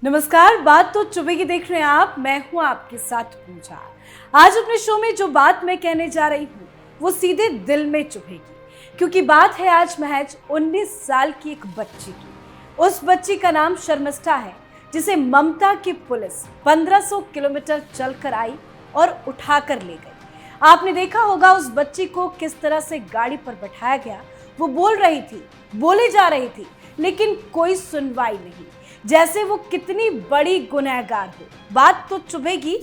नमस्कार, बात तो चुभेगी देख रहे हैं आप। मैं हूं आपके साथ पूजा। आज अपने शो में जो बात मैं कहने जा रही हूं वो सीधे दिल में चुभेगी, क्योंकि बात है आज महज 19 साल की एक बच्ची की। उस बच्ची का नाम शर्मिष्ठा है, जिसे ममता की पुलिस 1500 किलोमीटर चलकर आई और उठाकर ले गई। आपने देखा होगा उस बच्ची को किस तरह से गाड़ी पर बैठाया गया। वो बोल रही थी, बोले जा रही थी, लेकिन कोई सुनवाई नहीं, जैसे वो कितनी बड़ी गुनहगार हो। बात तो चुभेगी,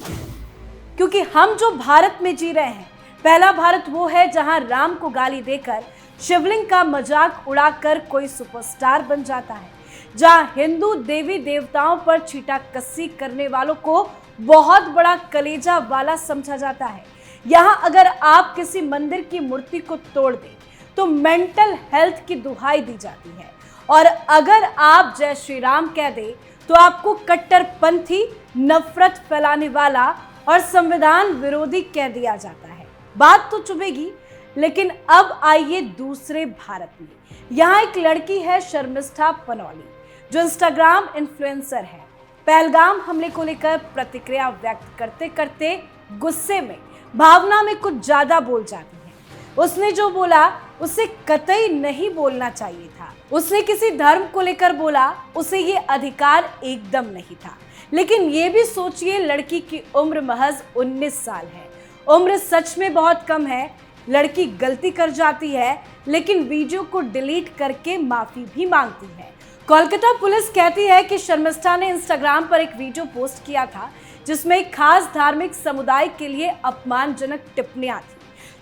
क्योंकि हम जो भारत में जी रहे हैं, पहला भारत वो है जहां राम को गाली देकर शिवलिंग का मजाक उड़ाकर कोई सुपरस्टार बन जाता है, जहां हिंदू देवी देवताओं पर छीटा कस्सी करने वालों को बहुत बड़ा कलेजा वाला समझा जाता है। यहाँ अगर आप किसी मंदिर की मूर्ति को तोड़ दें तो मेंटल हेल्थ की दुहाई दी जाती है, और अगर आप जय श्री राम कह दें तो आपको कट्टरपंथी, नफरत फैलाने वाला और संविधान विरोधी कह दिया जाता है। बात तो चुभेगी, लेकिन अब आइए दूसरे भारत में। यहाँ एक लड़की है शर्मिष्ठा पनौली, जो इंस्टाग्राम इन्फ्लुएंसर है। पहलगाम हमले को लेकर प्रतिक्रिया व्यक्त करते करते गुस्से में, भावना में कुछ ज्यादा बोल जाती है। उसने जो बोला उसे कतई नहीं बोलना चाहिए था। उसने किसी धर्म को लेकर बोला, उसे ये अधिकार एकदम नहीं था। लेकिन ये भी सोचिए, लड़की की उम्र महज 19 साल है। उम्र सच में बहुत कम है। लड़की गलती कर जाती है, लेकिन वीडियो को डिलीट करके माफी भी मांगती है। कोलकाता पुलिस कहती है कि शर्मिष्ठा ने इंस्टाग्राम पर एक वीडियो पोस्ट किया था, जिसमें एक खास धार्मिक समुदाय के लिए अपमानजनक टिप्पणियां थी।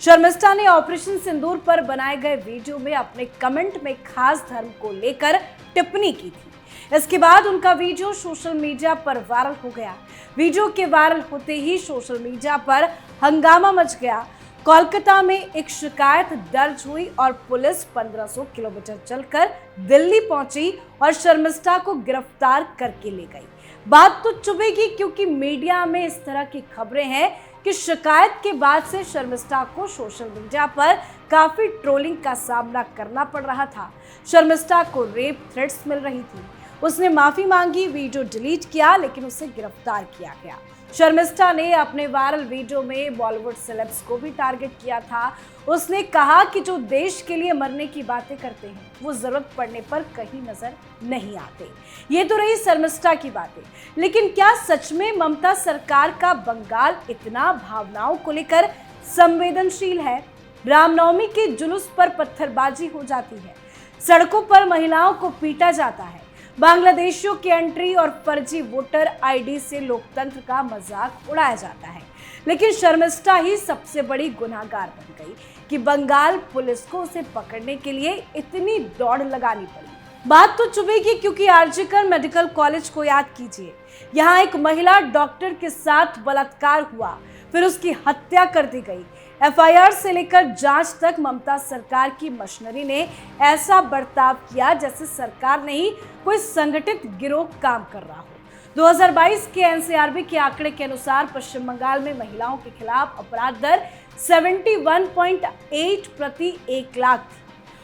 शर्मिष्ठा ने ऑपरेशन सिंदूर पर बनाए गए वीडियो में अपने कमेंट में खास धर्म को लेकर टिप्पणी की थी। इसके बाद उनका वीडियो सोशल मीडिया पर वायरल हो गया। वीडियो के वायरल होते ही सोशल मीडिया पर हंगामा मच गया। कोलकाता में एक शिकायत दर्ज हुई और पुलिस 1500 किलोमीटर चलकर दिल्ली पहुंची और शर्मिष्ठा को गिरफ्तार करके ले गई। बात तो चुभेगी, क्योंकि मीडिया में इस तरह की खबरें हैं कि शिकायत के बाद से शर्मिष्ठा को सोशल मीडिया पर काफी ट्रोलिंग का सामना करना पड़ रहा था। शर्मिष्ठा को रेप थ्रेट्स मिल रही थी। उसने माफी मांगी, वीडियो डिलीट किया, लेकिन उसे गिरफ्तार किया गया। शर्मिष्ठा ने अपने वायरल वीडियो में बॉलीवुड सेलेब्स को भी टारगेट किया था। उसने कहा कि जो देश के लिए मरने की बातें करते हैं वो जरूरत पड़ने पर कहीं नजर नहीं आते। ये तो रही शर्मिष्ठा की बातें, लेकिन क्या सच में ममता सरकार का बंगाल इतना भावनाओं को लेकर संवेदनशील है? रामनवमी के जुलूस पर पत्थरबाजी हो जाती है, सड़कों पर महिलाओं को पीटा जाता है, बांग्लादेशियों की एंट्री और फर्जी वोटर आईडी से लोकतंत्र का मजाक उड़ाया जाता है। लेकिन शर्मिष्ठा ही सबसे बड़ी गुनहगार बन गई कि बंगाल पुलिस को उसे पकड़ने के लिए इतनी दौड़ लगानी पड़ी। बात तो चुभेगी, क्योंकि आरजीकर मेडिकल कॉलेज को याद कीजिए। यहाँ एक महिला डॉक्टर के साथ बलात्कार हुआ, फिर उसकी हत्या कर दी गई। एफआईआर से लेकर जांच तक ममता सरकार की मशीनरी ने ऐसा बर्ताव किया जैसे सरकार नहीं, कोई संगठित गिरोह काम कर रहा हो। 2022 के एनसीआरबी के आंकड़े के अनुसार पश्चिम बंगाल में महिलाओं के खिलाफ अपराध दर 71.8 प्रति 1 लाख थी,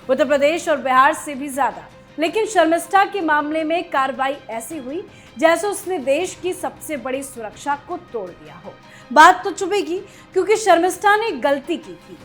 उत्तर प्रदेश और बिहार से भी ज्यादा। लेकिन शर्मिष्ठा के मामले में कार्रवाई ऐसी हुई जैसे उसने देश की सबसे बड़ी सुरक्षा को तोड़ दिया हो। बात तो चुभेगी, क्योंकि शर्मिष्ठा ने गलती की थी,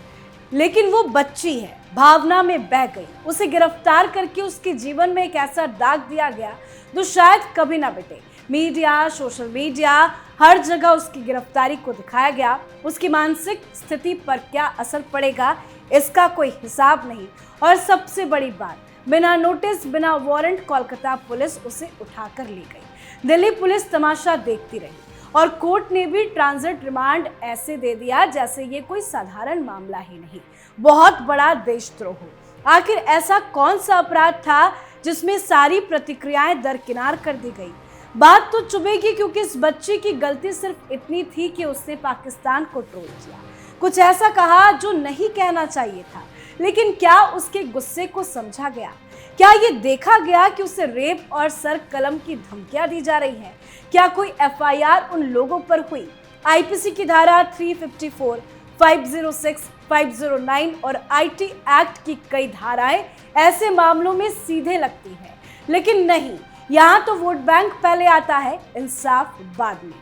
लेकिन वो बच्ची है, भावना में बह गई। उसे गिरफ्तार करके उसके जीवन में एक ऐसा दाग दिया गया जो शायद कभी ना मिटे। मीडिया, सोशल मीडिया, हर जगह उसकी गिरफ्तारी को दिखाया गया। उसकी मानसिक स्थिति पर क्या असर पड़ेगा, इसका कोई हिसाब नहीं। और सबसे बड़ी बात, बिना नोटिस, बिना वारंट कोलकाता पुलिस उसे उठाकर ले गई। दिल्ली पुलिस तमाशा देखती रही और कोर्ट ने भी ट्रांजिट रिमांड ऐसे दे दिया जैसे ये कोई साधारण मामला ही नहीं, बहुत बड़ा देशद्रोह हो। आखिर ऐसा कौन सा अपराध था जिसमें सारी प्रतिक्रियाएं दरकिनार कर दी गई? बात तो चुभेगी, क्योंकि इस बच्ची की गलती सिर्फ इतनी थी कि उसने पाकिस्तान को ट्रोल किया, कुछ ऐसा कहा जो नहीं कहना चाहिए था। लेकिन क्या उसके गुस्से को समझा गया? क्या ये देखा गया कि उसे रेप और सर कलम की धमकियां दी जा रही हैं? क्या कोई एफआईआर उन लोगों पर हुई? आईपीसी की धारा 354, 506, 509 और आईटी एक्ट की कई धाराएं ऐसे मामलों में सीधे लगती हैं, लेकिन नहीं, यहाँ तो वोट बैंक पहले आता है, इंसाफ बाद में।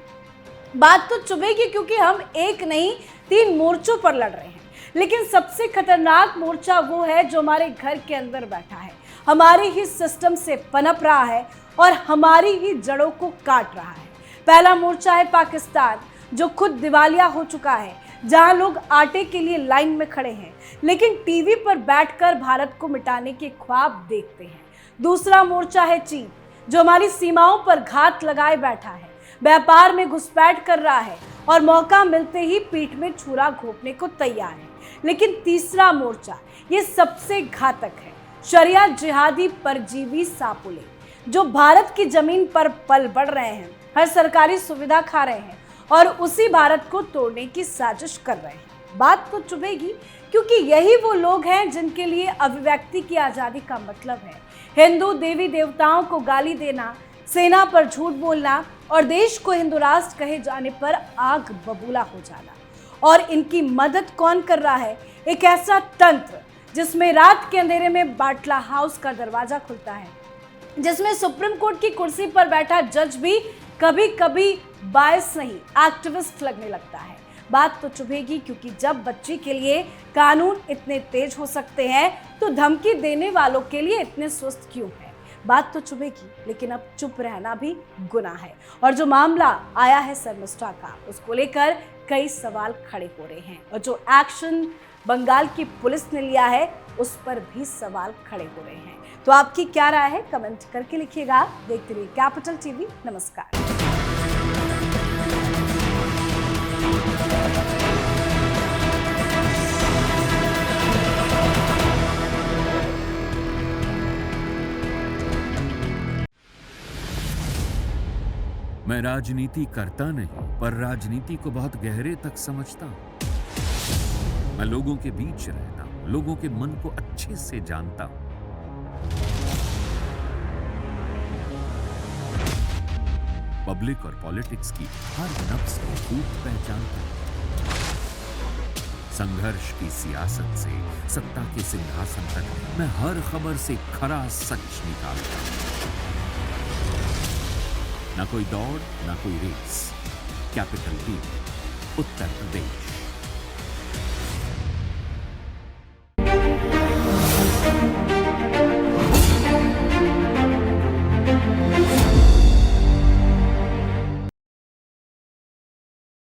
बात तो चुभेगी क्योंकि हम एक नहीं 3 मोर्चों पर लड़ रहे हैं, लेकिन सबसे खतरनाक मोर्चा वो है जो हमारे घर के अंदर बैठा है, हमारे ही सिस्टम से पनप रहा है और हमारी ही जड़ों को काट रहा है। पहला मोर्चा है पाकिस्तान, जो खुद दिवालिया हो चुका है, जहां लोग आटे के लिए लाइन में खड़े हैं लेकिन टीवी पर बैठकर भारत को मिटाने के ख्वाब देखते हैं। दूसरा मोर्चा है चीन, जो हमारी सीमाओं पर घात लगाए बैठा है, व्यापार में घुसपैठ कर रहा है और मौका मिलते ही पीठ में छुरा घोंपने को तैयार है। लेकिन तीसरा मोर्चा ये सबसे घातक है, शरिया जिहादी परजीवी सांपुले, जो भारत की जमीन पर पल बढ़ रहे हैं, हर सरकारी सुविधा खा रहे हैं और उसी भारत को तोड़ने की साजिश कर रहे हैं। बात तो चुभेगी क्योंकि यही वो लोग हैं जिनके लिए अभिव्यक्ति की आज़ादी का मतलब है हिंदू देवी देवताओं को गाली देना, सेना पर झूठ बोलना और देश को हिंदू राष्ट्र कहे जाने पर आग बबूला हो जाना। और इनकी मदद कौन कर रहा है? एक ऐसा तंत्र जिसमें रात के अंधेरे में बाटला हाउस का दरवाजा खुलता है, जिसमें सुप्रीम कोर्ट की कुर्सी पर बैठा जज भी कभी कभी बायस नहीं एक्टिविस्ट लगने लगता है। बात तो चुभेगी क्योंकि जब बच्ची के लिए कानून इतने तेज हो सकते हैं तो धमकी देने वालों के लिए इतने सुस्त क्यों है? बात तो चुभेगी, लेकिन अब चुप रहना भी गुनाह है। और जो मामला आया है शर्मिष्ठा का, उसको लेकर कई सवाल खड़े हो रहे हैं और जो एक्शन बंगाल की पुलिस ने लिया है उस पर भी सवाल खड़े हो रहे हैं। तो आपकी क्या राय है? कमेंट करके लिखिएगा। देखते रहिए कैपिटल टीवी। नमस्कार। मैं राजनीति करता नहीं, पर राजनीति को बहुत गहरे तक समझता हूं। मैं लोगों के बीच रहता हूं, लोगों के मन को अच्छे से जानता हूं। पब्लिक और पॉलिटिक्स की हर नब्ज को खूब पहचानता हूं। संघर्ष की सियासत से सत्ता के सिंहासन तक मैं हर खबर से खरा सच निकालता हूं। ना कोई दौड़, ना कोई race. Capital TV, Uttar Pradesh.